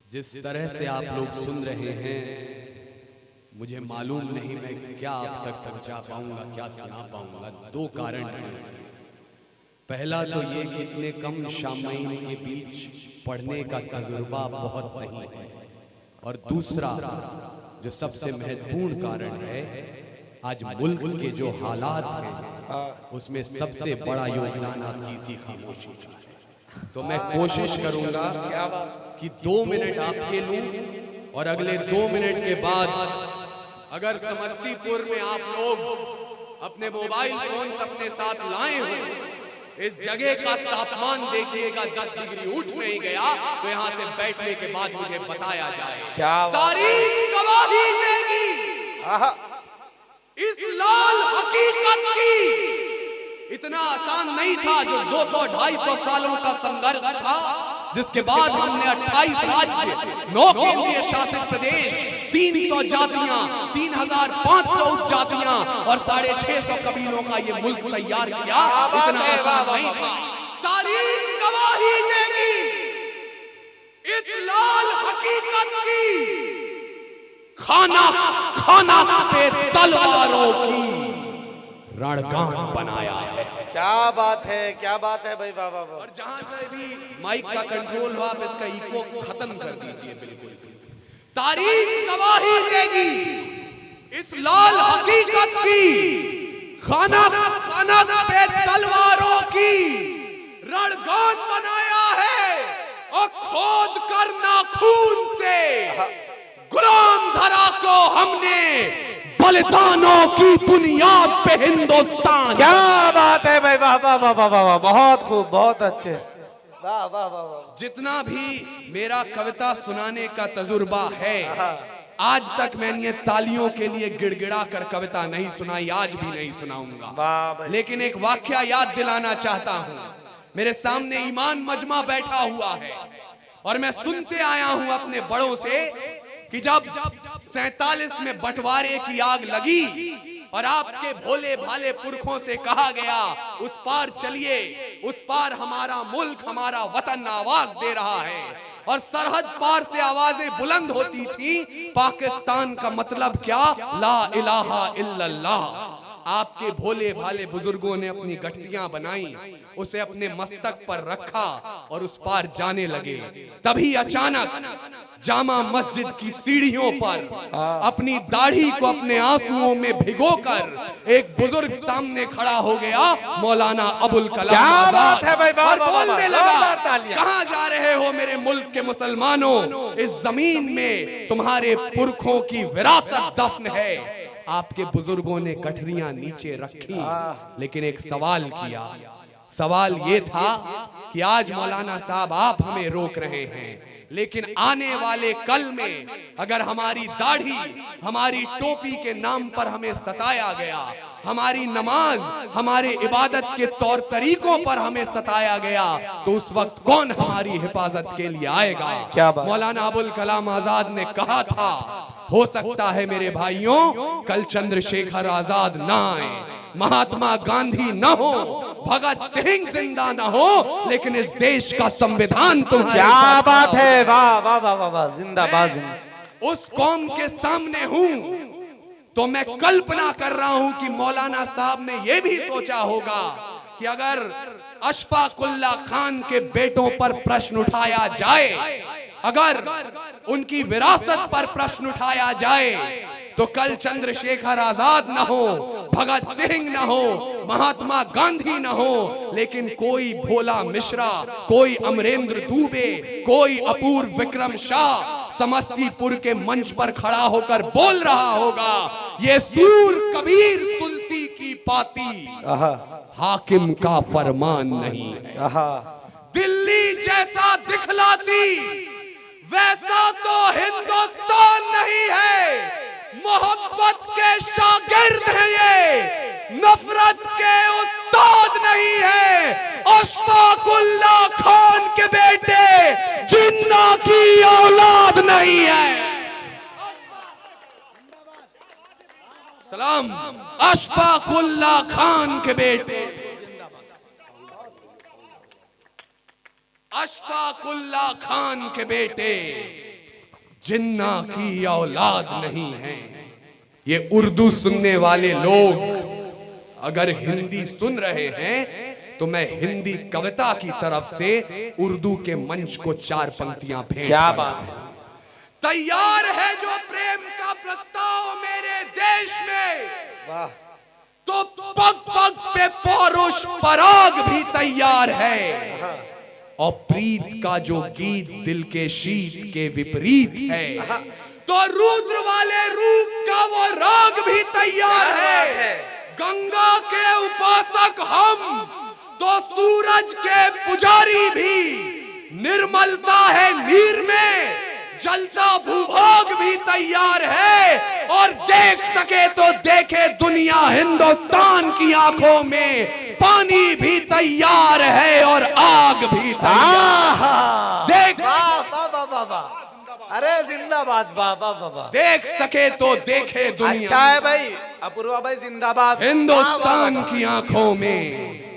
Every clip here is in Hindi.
जिस तरह से आप लोग सुन रहे हैं, मुझे मालूम नहीं मैं क्या आप तक पहुंचा पाऊंगा, क्या सुना पाऊंगा। दो कारण हैं उसके। पहला तो ये कि इतने कम शामीन के बीच पढ़ने का तजुर्बा बहुत नहीं है, और दूसरा जो सबसे महत्वपूर्ण कारण है, आज मुल्क के जो हालात हैं उसमें सबसे बड़ा योगदान आपकी इसी खामोशी का है। तो मैं कोशिश करूंगा कि 2 मिनट आपके लूं, और अगले 2 मिनट के बाद अगर समस्तीपुर में आप लोग अपने मोबाइल फोन अपने साथ लाए हो, इस जगह का तापमान देखिएगा 10 डिग्री उठ नहीं गया, तो यहाँ से बैठने के बाद मुझे बताया जाए। क्या तारीख गवाही देगी इस लाल हकीकत की। इतना आसान नहीं था जो 200-250 सालों का संघर्ष था, जिसके बाद हमने 28 राज्य, 9 केंद्रीय शासित प्रदेश, 300 जातियां, 3500 उपजातियां और 650 कबीलों का ये मुल्क तैयार किया। इतना आसान नहीं था। तारीख गवाही देगी इस लाल हकीकत की। खाना पे तलवारों की रणगान बनाया है। क्या बात है, क्या बात है भाई, वाह वाह वाह। और जहां से भी माइक का कंट्रोल हुआ, आप इसका इको खत्म कर दीजिए बिल्कुल। तारीख गवाही देगी इस लाल हकीकत की। खाना पे तलवारों की रणगान बनाया है, और खोद कर नाखून से गुलाम धरा को हमने बलिदानों की बुनियाद पे हिंदुस्तान। क्या बात है भाई, वाह वाह वाह वाह वाह, बहुत खूब, बहुत अच्छे, वाह वाह वाह वाह। जितना भी मेरा कविता सुनाने का तजुर्बा है, आज तक मैंने ये तालियों के लिए गिड़गिड़ा कर कविता नहीं सुनाई, आज भी नहीं सुनाऊंगा। लेकिन एक वाकया याद दिलाना चाहता हूँ। मेरे सामने ईमान मजमा बैठा हुआ है, और मैं सुनते आया हूँ अपने बड़ों से कि जब 47 में बंटवारे की आग लगी और आपके भोले भाले पुरखों से कहा गया उस पार चलिए, उस पार हमारा मुल्क, हमारा वतन आवाज दे रहा है, और सरहद पार से आवाजें बुलंद होती थी, पाकिस्तान का मतलब क्या, ला इलाहा इल्लल्लाह। आपके भोले भाले बुजुर्गों ने अपनी गठरियां बनाई, उसे अपने मस्तक पर रखा और उस पार जाने लगे। तभी अचानक जामा मस्जिद की सीढ़ियों पर अपनी दाढ़ी को अपने आंसुओं में भिगोकर एक बुजुर्ग सामने खड़ा हो गया, मौलाना अबुल कलाम आजाद, और बोलने लगा, कहां जा रहे हो मेरे मुल्क के मुसलमानों, इस जमीन में तुम्हारे पुरखों की विरासत दफन है। आपके बुजुर्गों ने गठरियां नीचे रखी, लेकिन एक सवाल किया। सवाल ये था कि आज मौलाना साहब आप हमें रोक रहे हैं, लेकिन आने वाले कल में अगर हमारी दाढ़ी, हमारी टोपी के नाम पर हमें सताया गया, हमारी नमाज, हमारे इबादत के तौर तरीकों पर हमें सताया गया, तो उस वक्त कौन हमारी हिफाजत के लिए आएगा? क्या बात? मौलाना अबुल कलाम आजाद ने कहा था, हो सकता है मेरे भाइयों कल चंद्रशेखर आजाद ना आए, महात्मा गांधी न हो, भगत सिंह जिंदा न हो, लेकिन इस देश का संविधान तुम्हारे साथ। क्या बात है, वाह वाह वाह वाह वाह, जिंदाबाद। उस कौम के सामने हूं, तो मैं कल्पना कर रहा हूं कि मौलाना साहब ने यह भी सोचा होगा कि अगर अशफाक उल्लाह खान के बेटों पर प्रश्न उठाया जाए, अगर उनकी विरासत पर प्रश्न उठाया जाए, तो कल चंद्रशेखर आजाद न हो, भगत सिंह न हो, महात्मा गांधी न हो, लेकिन कोई भोला मिश्रा, कोई अमरेंद्र दुबे, कोई अपूर्व विक्रम शाह समस्तीपुर के मंच पर खड़ा होकर बोल रहा होगा, ये सूर कबीर तुलसी की पाती, हाकिम का फरमान नहीं है। दिल्ली जैसा दिखलाती वैसा तो हिंदुस्तान नहीं है। मोहब्बत के शागिर्द हैं ये, नफरत के उस्ताद नहीं है। अशफाक उल्लाह खान के बेटे जिन्ना की औलाद नहीं है। सलाम। अशफाक उल्लाह खान के बेटे, अशफाक उल्लाह खान के बेटे जिन्ना की औलाद नहीं है। ये उर्दू सुनने वाले लोग अगर हिंदी सुन रहे हैं तो मैं हिंदी कविता की तरफ से उर्दू के मंच को 4 पंक्तियां भेंट क्या करता बात हूं। है। तैयार है जो प्रेम का प्रस्ताव मेरे देश में, वाह तो पग पग पे पौरुष पराग भी तैयार है। और प्रीत का जो गीत दिल के शीत के विपरीत है, तो रुद्र वाले रूप का वो राग भी तैयार है। गंगा के उपासक हम तो सूरज के पुजारी भी, निर्मलता है नीर में, जलता भूभाग भी तैयार है। और देख सके तो देखे दुनिया हिंदुस्तान की आंखों में, पानी भी तैयार है और आग भी तैयार। देख अरे जिंदाबाद, वाह वाह वाह वाह। देख सके तो देखे दुनिया। अच्छा है भाई, अपूर्वा भाई जिंदाबाद। हिंदुस्तान की आंखों में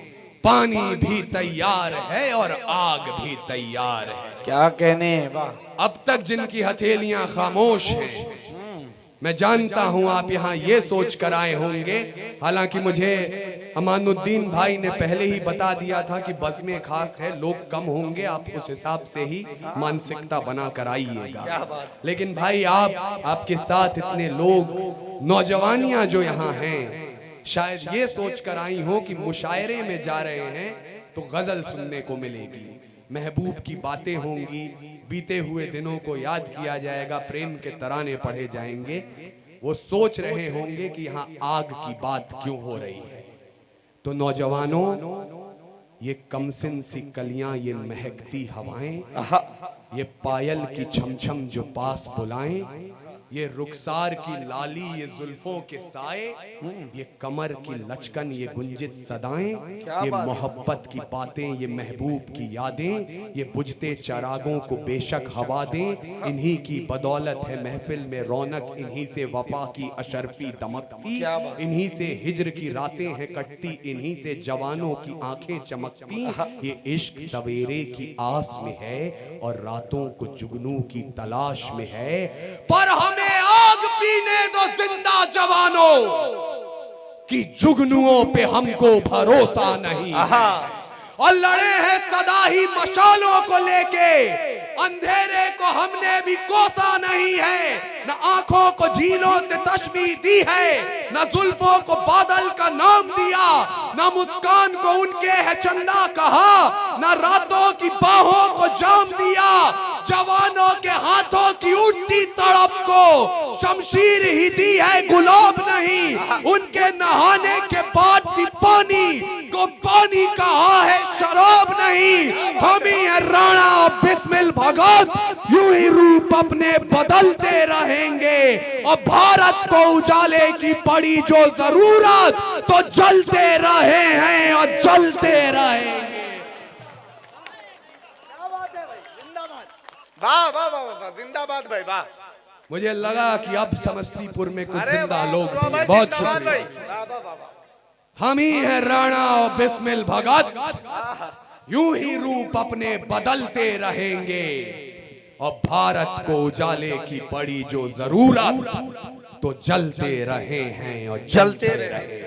पानी भी तैयार है और आग भी तैयार है। क्या कहने, वाह। अब तक जिनकी हथेलियां खामोश हैं, मैं जानता हूं आप यहां ये सोच कर आए होंगे, हालांकि मुझे अमानुद्दीन भाई ने पहले ही बता दिया था कि बज़्म खास है, लोग कम होंगे, आप उस हिसाब से ही मानसिकता बना कर आइएगा। लेकिन भाई आपके साथ इतने लोग, नौजवानियां जो यहाँ हैं, शायद ये सोच कर आई हो कि मुशायरे में जा रहे हैं तो गजल सुनने को मिलेगी, महबूब की बातें होंगी, बीते हुए दिनों को याद किया जाएगा, प्रेम के तराने पढ़े जाएंगे। वो सोच रहे होंगे कि यहाँ आग की बात क्यों हो रही है। तो नौजवानों, ये कमसिन सी कलियां, ये महकती हवाएं, ये पायल की छमछम जो पास बुलाएं, ये रुखसार की लाली, ये जुल्फों के साए, ये कमर की लचकन, ये गुंजित सदाएं, ये मोहब्बत की बातें, ये महबूब की यादें, ये बुझते चरागों को बेशक हवा दें। इन्हीं की बदौलत है महफिल में रौनक, इन्हीं से वफा की अशरफी दमकती, इन्हीं से हिज्र की रातें हैं कटती, इन्हीं से जवानों की आंखें चमकती। ये इश्क सवेरे की आस में है और रातों को जुगनू की तलाश में है। पर हमें आग पीने दो जिंदा जवानों कि जुगनुओं पे हमको भरोसा नहीं है। और लड़े हैं सदा ही मशालों को लेके, अंधेरे को हमने भी कोसा नहीं है। न आंखों को झीलों से तशबीह दी है, न जुल्फों को बादल का नाम दिया, न मुस्कान को उनके है चंदा कहा, न रातों की बाहों को जाम दिया। जवानों के हाथों की उठती तड़प को शमशीर ही दी है, गुलाब नहीं। उनके नहाने के बाद भी पानी को पानी कहा है, शराब नहीं। हम ही है राणा बिस्मिल भगत, यूं ही रूप अपने बदलते रहेंगे। और भारत को उजाले की पड़ी जो जरूरत, तो जलते रहे हैं और जलते रहेंगे। वाह वाह वाह वाह, जिंदाबाद भाई, वाह। मुझे लगा कि अब समस्तीपुर में कुछ जिंदा लोग अपूर्वा भी। भाई, बहुत जिंदाबाद भाई। शुक्रिया। वाह, वाह, वाह, वाह। हम ही है राणा और बिस्मिल भगत, यूं ही रूप अपने बदलते रहेंगे। और भारत को उजाले की पड़ी जो जरूरत, तो जलते रहे हैं और जलते रहे।